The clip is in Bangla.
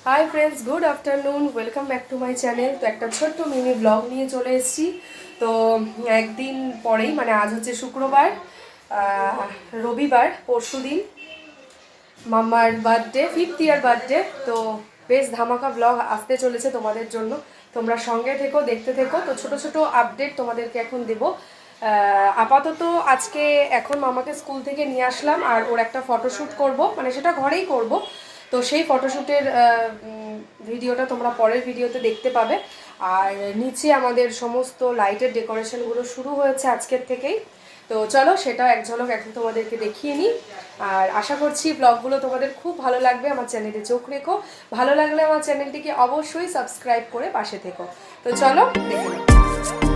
Hi friends, good afternoon, welcome back to my channel. তো একটা ছোট্ট মিনি ব্লগ নিয়ে চলে এসেছি। তো একদিন পরেই মানে আজ হচ্ছে শুক্রবার, রবিবার পরশু দিন মাম্মার বার্থডে, 5th ইয়ার বার্থডে। তো বেশ ধামাকা ব্লগ আসতে চলেছে তোমাদের জন্য, তোমরা সঙ্গে থেকো, দেখতে থেকো। তো ছোট ছোট আপডেট তোমাদেরকে এখন দেবো। আপাতত আজকে এখন মামাকে স্কুল থেকে নিয়ে আসলাম, আর ওর একটা ফটোশ্যুট করব, মানে সেটা ঘরেই করব। তো সেই ফটোশ্যুটের ভিডিওটা তোমরা পরের ভিডিওতে দেখতে পাবে। আর নিচে আমাদের সমস্ত লাইটের ডেকোরেশনগুলো শুরু হয়েছে আজকের থেকেই। তো চলো সেটা এক ঝলক এখন তোমাদেরকে দেখিয়ে নিই। আর আশা করছি ব্লগগুলো তোমাদের খুব ভালো লাগবে। আমার চ্যানেলে চোখ রেখো, ভালো লাগলে আমার চ্যানেলটিকে অবশ্যই সাবস্ক্রাইব করে পাশে থেকো। তো চলো দেখে নাও।